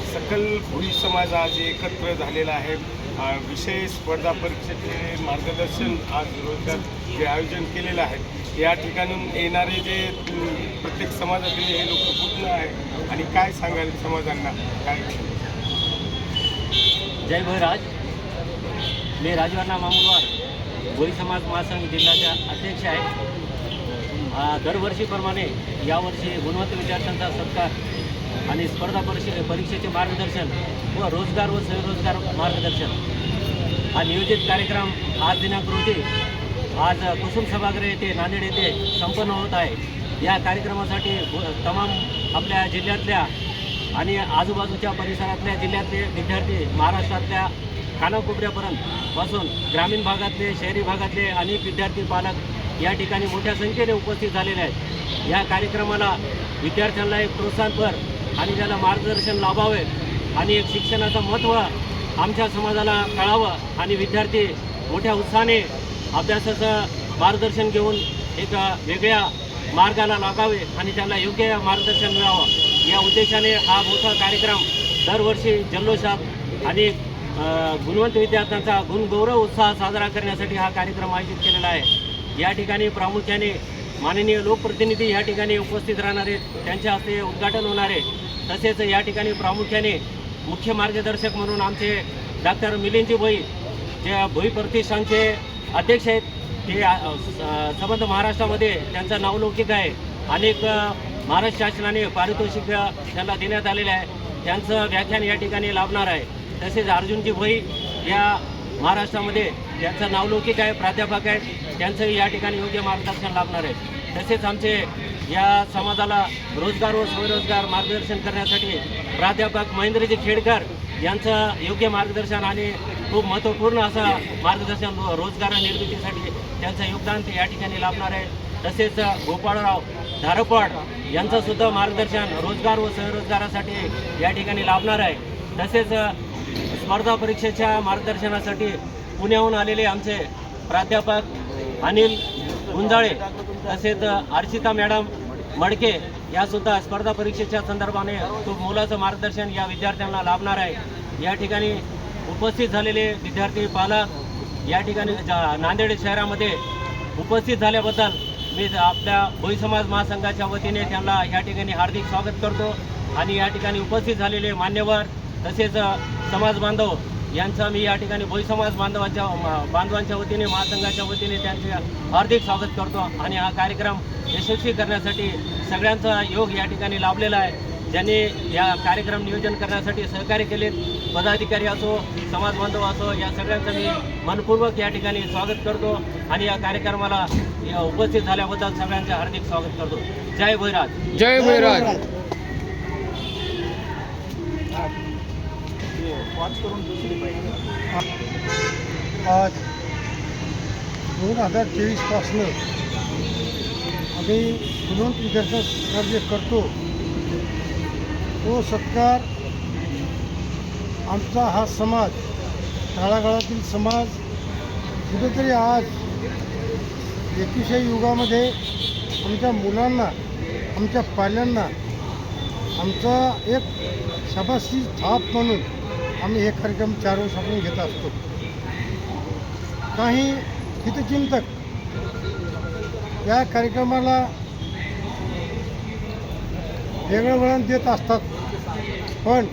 सकल भोई समाज आज एकत्र झालेला आहे। विषय स्पर्धा परीक्षेचे मार्गदर्शन आज रोजगार जे आयोजन केलेलं आहे या ठिकाणून येणारे जे प्रत्येक समाजातील हे लोक कुठलं आहे आणि काय सांगाल समाजांना काय? जय भोईराज। मी राजवर्णा मामुलवार भोई समाज महासंघ जिल्ह्याचा अध्यक्ष आहे। दरवर्षीप्रमाणे यावर्षी गुणवंत विद्यार्थ्यांचा सत्कार आणि स्पर्धा परीक्षेचे मार्गदर्शन व रोजगार व स्वयंरोजगार मार्गदर्शन हा नियोजित कार्यक्रम आज दिनांक रोजी आज कुसुम सभागृह येथे नांदेड येथे संपन्न होत आहे। या कार्यक्रमासाठी तमाम आपल्या जिल्ह्यातल्या आणि आजूबाजूच्या परिसरातल्या जिल्ह्यातले विद्यार्थी महाराष्ट्रातल्या कानाकोपऱ्यापर्यंत पासून ग्रामीण भागातले शहरी भागातले अनेक विद्यार्थी पालक या ठिकाणी मोठ्या संख्येने उपस्थित झालेले आहेत। या कार्यक्रमाला विद्यार्थ्यांना एक प्रोत्साहनपर आणि त्याला मार्गदर्शन लाभावे आणि एक शिक्षणाचं महत्त्व आमच्या समाजाला कळावं आणि विद्यार्थी मोठ्या उत्साहाने अभ्यासाचं मार्गदर्शन घेऊन एक वेगळ्या मार्गाला लागावे आणि त्याला योग्य मार्गदर्शन मिळावं या उद्देशाने हा मोठा कार्यक्रम दरवर्षी जल्लोषात आणि गुणवंत विद्यार्थ्यांचा गुणगौरव उत्साह साजरा करण्यासाठी हा कार्यक्रम आयोजित केलेला आहे। या ठिकाणी प्रामुख्याने माननीय लोकप्रतिनिधी या ठिकाणी उपस्थित राहणारे, त्यांच्या हस्ते उद्घाटन होणारे, तसेच या ठिकाणी प्रामुख्याने मुख्य मार्गदर्शक म्हणून आमचे डॉक्टर मिलिंदजी भोई जे भोई प्रतिष्ठानचे अध्यक्ष आहेत, ते संबंध महाराष्ट्रामध्ये त्यांचा नावलौकिक आहे। अनेक महाराष्ट्र शासनाने पारितोषिक त्यांना देण्यात आलेले आहे, त्यांचं व्याख्यान या ठिकाणी लाभणार आहे। तसेच अर्जुनजी भोई या महाराष्ट्रामध्ये त्यांचं नावलौकिक आहे, प्राध्यापक आहेत, त्यांचंही या ठिकाणी योग्य मार्गदर्शन लाभणार आहे। तसेच आमचे या समाजाला रोजगार व स्वयंरोजगार मार्गदर्शन करण्यासाठी प्राध्यापक महेंद्रजी खेडकर यांचं योग्य मार्गदर्शन आणि खूप महत्त्वपूर्ण असं मार्गदर्शन रोजगार निर्मितीसाठी त्यांचं योगदान ते या ठिकाणी लाभणार आहे। तसेच गोपाळराव धारपड यांचंसुद्धा मार्गदर्शन रोजगार व स्वयंरोजगारासाठी या ठिकाणी लाभणार आहे। तसेच स्पर्धा परीक्षेच्या मार्गदर्शनासाठी पुण्याहून आलेले आमचे प्राध्यापक अनिल गुंजाळे तसेच अर्चिता मॅडम मडके यासुद्धा स्पर्धा परीक्षेच्या संदर्भाने खूप मोलाचं मार्गदर्शन या विद्यार्थ्यांना लाभणार आहे। या ठिकाणी उपस्थित झालेले विद्यार्थी पालक या ठिकाणी नांदेड शहरामध्ये उपस्थित झाल्याबद्दल मी आपल्या भोई समाज महासंघाच्या वतीने त्यांना या ठिकाणी हार्दिक स्वागत करतो आणि या ठिकाणी उपस्थित झालेले मान्यवर तसेच समाज बांधव यांचा मी या ठिकाणी भोई समाज बांधवांच्या वतीने महासंघाच्या वतीने त्यांचे हार्दिक स्वागत करतो आणि हा कार्यक्रम यशस्वी करण्यासाठी सगळ्यांचा योग या ठिकाणी लाभलेला आहे। ज्यांनी या कार्यक्रम नियोजन करण्यासाठी सहकार्य केले, पदाधिकारी असो समाज बांधव असो, या सगळ्यांचं मी मनपूर्वक या ठिकाणी स्वागत करतो आणि या कार्यक्रमाला उपस्थित झाल्याबद्दल सगळ्यांचे हार्दिक स्वागत करतो। जय भोईराज। जय भोईराज। आज 2023 पासून आम्ही गुणवंत विद्यार्थ्यांचा सत्कार जे करतो तो सत्कार आमचा हा समाज तळागाळातील समाज कुठेतरी आज 21व्या युगामध्ये आमच्या मुलांना आमच्या पाल्यांना आमचा एक शाबासकी थाप म्हणून आम्ही हे कार्यक्रम 4 वर्षापासून घेत असतो। काही हितचिंतक या कार्यक्रमाला वेगळं वळण देत असतात, पण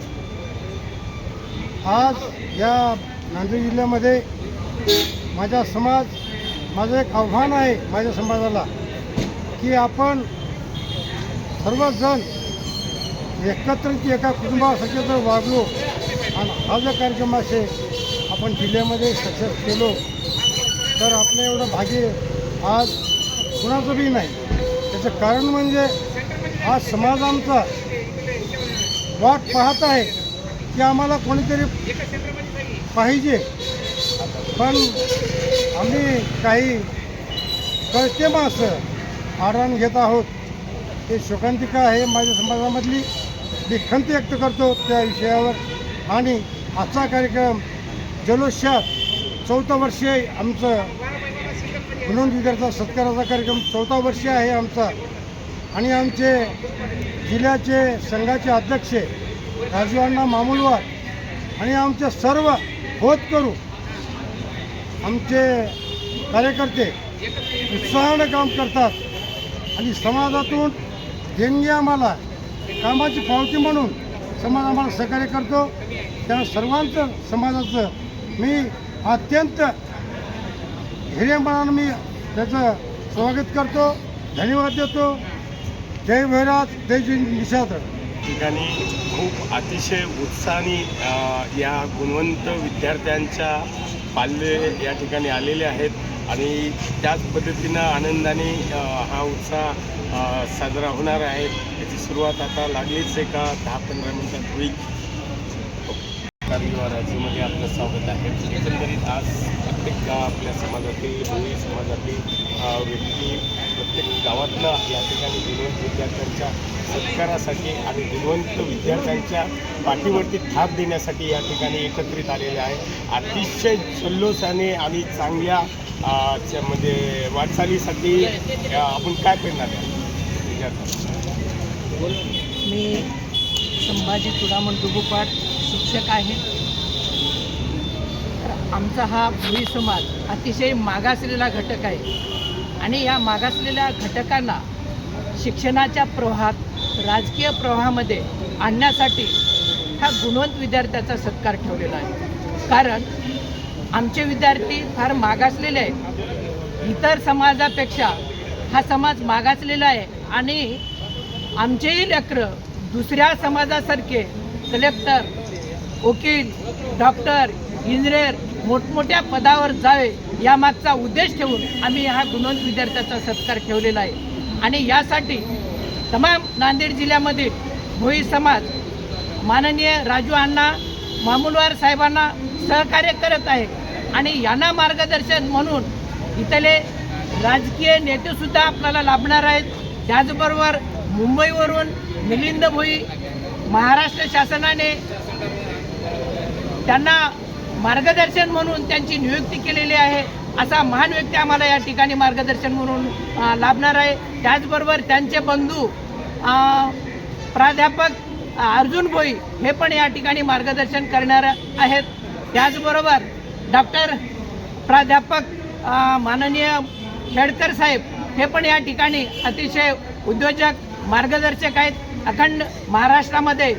आज या नांदेड जिल्ह्यामध्ये माझं एक आव्हान आहे माझ्या समाजाला की आपण सर्वच जण एकत्रित एका कुटुंबासारखे जर वागलो आणि हा जर कार्यक्रम असे आपण जिल्ह्यामध्ये सक्सेस केलो तर आपलं एवढं भाग्य आज कुणाचं बी नाही। त्याचं कारण म्हणजे आज समाज आमचा वाट पाहत आहे की आम्हाला कोणीतरी पाहिजे, पण आम्ही काही कळते माणसं आढळून घेत आहोत। हे शोकांतिका आहे माझ्या समाजामधली, मी खंत व्यक्त करतो त्या विषयावर। आणि आजचा कार्यक्रम जल्लोषात 4थं वर्ष आमचं गुणवंत विद्यार्थ्यांचा सत्काराचा कार्यक्रम 4थं वर्ष आहे आमचा। आणि आमचे जिल्ह्याचे संघाचे अध्यक्ष राजू अण्णा मामुलवार आणि आमचे सर्व होतकरू आमचे कार्यकर्ते उत्साहानं काम करतात आणि समाजातून देणगी आम्हाला कामाची पावती म्हणून समाज आम्हाला सहकार्य करतो. त्या सर्वांचं समाजाचं मी अत्यंत हिरेपणानं मी त्याचं स्वागत करतो, धन्यवाद देतो. जय भैराज, जय निशाद. ठिकाणी खूप अतिशय उत्साहाने या गुणवंत विद्यार्थ्यांच्या पाल्य या ठिकाणी आलेले आहेत आणि त्याच पद्धतीनं आनंदाने हा उत्साह साजरा होणार आहे. याची सुरुवात आता लागलीच एका 10-15 मिनिटात होईल. युवा राज्यामध्ये आपलं स्वागत आहे. एकंदरीत आज प्रत्येक आपल्या समाजातील भोई समाजातील व्यक्ती प्रत्येक गावातलं या ठिकाणी गुणवंत विद्यार्थ्यांच्या सत्कारासाठी आणि गुणवंत विद्यार्थ्यांच्या पाठीवरती थाप देण्यासाठी या ठिकाणी एकत्रित आलेले आहे. अतिशय जल्लोषाने आणि चांगल्या म्हणजे वाटचालीसाठी आपण काय करणार आहे? मी संभाजी चुडामण दुबुपाट शिक्षक आहे. तर आमचा हा भोई समाज अतिशय मागासलेला घटक आहे आणि या मागासलेल्या घटकांना शिक्षणाच्या प्रवाहात, राजकीय प्रवाहामध्ये आणण्यासाठी हा गुणवंत विद्यार्थ्याचा सत्कार ठेवलेला आहे. कारण आमचे विद्यार्थी फार मागासलेले आहेत. इतर समाजापेक्षा हा समाज मागासलेला आहे आणि आमचेही लेकरं दुसऱ्या समाजासारखे कलेक्टर, वकील, डॉक्टर, इंजिनियर मोठमोठ्या पदावर जावे यामागचा उद्देश ठेवून आम्ही हा गुणवंत विद्यार्थ्याचा सत्कार ठेवलेला आहे. आणि यासाठी तमाम नांदेड जिल्ह्यामधील भोई समाज माननीय राजू अण्णा मामुलवार साहेबांना सहकार्य करत आहे आणि यांना मार्गदर्शन म्हणून इथले राजकीय नेतेसुद्धा आपल्याला लाभणार आहेत. त्याचबरोबर मुंबईवरून मिलिंद भोई महाराष्ट्र शासनाने त्यांना मार्गदर्शन म्हणून त्यांची नियुक्ती केलेली आहे. असा महान व्यक्ती आम्हाला या ठिकाणी मार्गदर्शन म्हणून लाभणार आहे. त्याचबरोबर त्यांचे बंधू प्राध्यापक अर्जुन भोई हे पण या ठिकाणी मार्गदर्शन करणार आहेत. त्याचबरोबर डॉक्टर प्राध्यापक माननीय खेडकर साहेब हे पण या ठिकाणी अतिशय उद्योजक, मार्गदर्शक आहेत. अखंड महाराष्ट्रामध्ये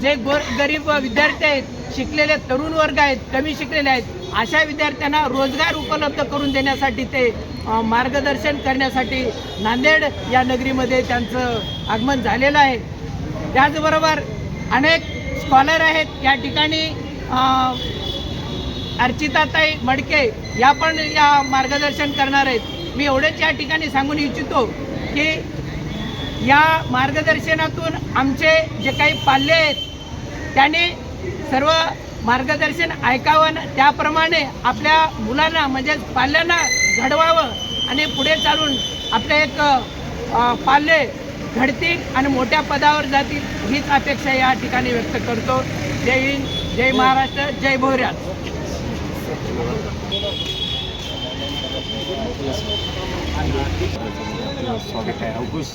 जे गरीब विद्यार्थी आहेत, शिकलेले तरुण वर्ग आहेत, कमी शिकलेले आहेत, अशा विद्यार्थ्यांना रोजगार उपलब्ध करून देण्यासाठी ते मार्गदर्शन करण्यासाठी नांदेड या नगरीमध्ये त्यांचं आगमन झालेलं आहे. त्याचबरोबर अनेक स्कॉलर आहेत या ठिकाणी. अर्चिताताई मडके या पण या मार्गदर्शन करणार आहेत. मी एवढेच या ठिकाणी सांगून इच्छितो की या मार्गदर्शनातून आमचे जे काही पाल्य आहेत त्याने सर्व मार्गदर्शन ऐकावं, त्याप्रमाणे आपल्या मुलांना म्हणजेच पाल्यांना घडवावं आणि पुढे चालून आपले एक पाल्य घडतील आणि मोठ्या पदावर जातील हीच अपेक्षा या ठिकाणी व्यक्त करतो. जय हिंद, जय महाराष्ट्र, जय भोईराज. स्वागत आहे. अंकुश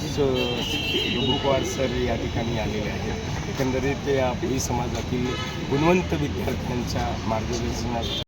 दुबुपाट सर या ठिकाणी आलेले आहेत. एकंदरीत या भोई समाजातील गुणवंत विद्यार्थ्यांच्या मार्गदर्शनात